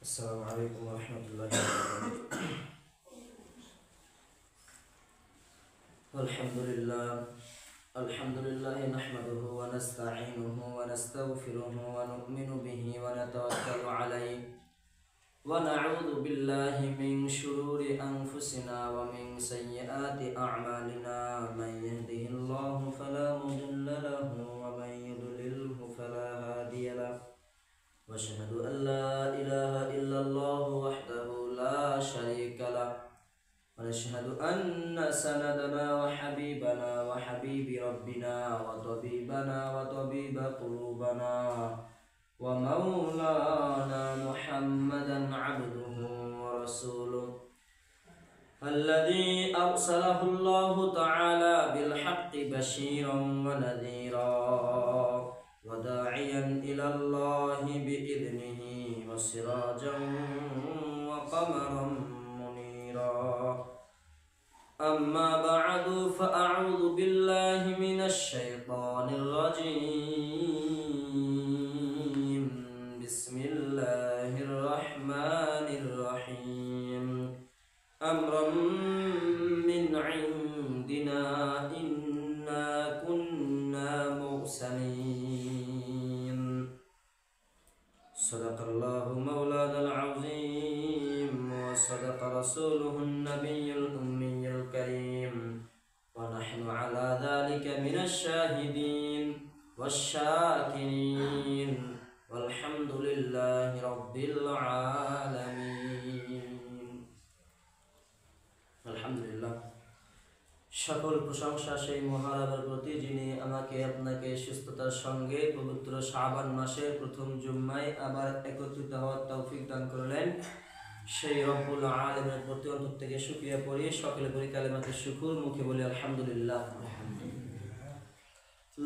السلام عليكم ورحمة الله وبركاته. الحمد لله نحمده ونستعينه ونستغفره ونؤمن به ونتوكل عليه ونعوذ بالله من شرور أنفسنا ومن سيئات أعمالنا. من يهده الله فلا مضل له ومن يضلله فلا هادي له. وأشهد أن لا إله إلا الله وحده لا شريك له. ونشهد أن سندنا وحبيبنا وحبيب ربنا وطبيبنا وطبيب قلوبنا ومولانا محمدا عبده ورسوله الذي أرسله الله تعالى بالحق بشيرا ونذيرا وداعيا إلى الله بإذنه وسراجا وقمرا منيرا. أما بعد فأعوذ بالله من الشيطان الرجيم. بسم الله الرحمن الرحيم. أمرا من عندنا إنا كنا مرسلين. صدق الله مولانا العظيم وصدق رسوله النبي الأمي الكريم ونحن على ذلك من الشاهدين والشاكرين والحمد لله رب العالمين. আলহামদুলিল্লাহ, সকল প্রশংসা সেই মহারাবের প্রতি যিনি আমাকে আপনাকে সুস্থতার সঙ্গে পবিত্র শাবান মাসের প্রথম জুম্মায় আবার একত্রিত হওয়ার তৌফিক দান করলেন। সেই রব্বুল আলামিনের প্রতি অন্তর থেকে শুকরিয়া করি। সকলে বলি কালিমাতুশ শুকর, মুখে বলি আলহামদুলিল্লাহ।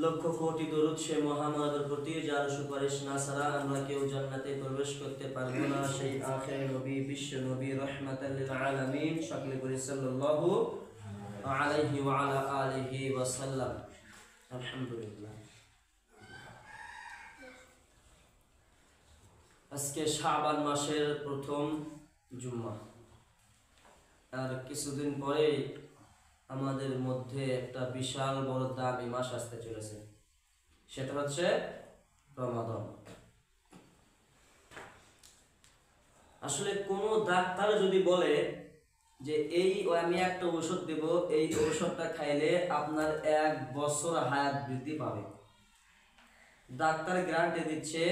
লক্ষ কোটি দরুদ সে মহামানবের প্রতি যার সুপারিশ না ছাড়া আমরা কেউ জান্নাতে প্রবেশ করতে পারবো না। সেই আখির নবী, বিশ্ব নবী, রাহমাতাল লিল আলামিন, সকলে বলি সাল্লাল্লাহু আলাইহি ওয়া আলা আলিহি ওয়া সাল্লাম। আলহামদুলিল্লাহ, আজকে শাবান মাসের প্রথম জুম্মা, আর কিছুদিন পরে আমাদের মধ্যে একটা বিশাল বড় দামি মাস আসতে চলেছে, সেটা হচ্ছে রমাদান। আসলে কোনো ডাক্তার যদি বলে যে আমি একটা ঔষধ দেব, এই ঔষধটা খাইলে আপনার 1 বছর হায়াত বৃদ্ধি পাবে, ডাক্তার গ্যারান্টি দিচ্ছে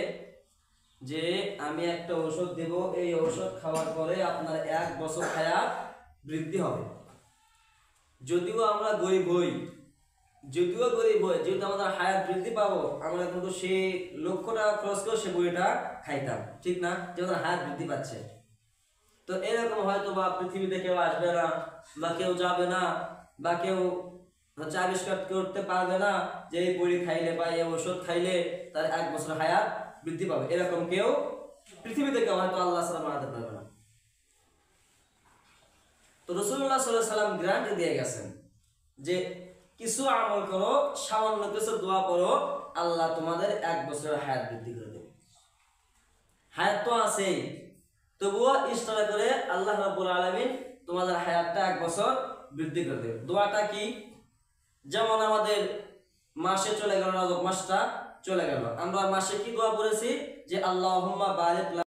যে আমি একটা ঔষধ দেব, এই ঔষধ খাওয়ার পরে আপনার 1 বছর হায়াত বৃদ্ধি হবে। যদিও আমরা গরিব হই, যেহেতু আমাদের হায়াত বৃদ্ধি পাবো, আমরা কিন্তু সেই লক্ষ টাকা খরচ করে সে বইটা খাইতাম, ঠিক না? যেমন হায়াত বৃদ্ধি পাচ্ছে। তো এরকম হয়তো বা পৃথিবীতে কেউ আসবে না, বা কেউ যাবে না, বা কেউ আবিষ্কার করতে পারবে না যে এই বড়ি খাইলে বা এই ওষুধ খাইলে তার 1 বছর হায়াত বৃদ্ধি পাবে। এরকম কেউ পৃথিবীতে কেউ হয়তো আল্লাহ সাল্লাম বানাতে পারবে না। তো রাসূলুল্লাহ সাল্লাল্লাহু আলাইহি ওয়াসাল্লাম গ্যারান্টি দিয়ে গেছেন যে কিছু আমল করো, সামান্য কিছু দোয়া করো, আল্লাহ তোমাদের 1 বছরের হায়াত বৃদ্ধি করে দেবে। হায়াত তো আছেই, তবুও ইশারা করে আল্লাহ রাব্বুল আলামিন তোমাদের হায়াতটা 1 বছর বৃদ্ধি করে দেবে। দোয়াটা কি? যেমন আমাদের মাসে চলে গেল, রজব মাসটা চলে গেল, আমরা মাসে কি দোয়া করেছি যে আল্লাহুম্মা বারিক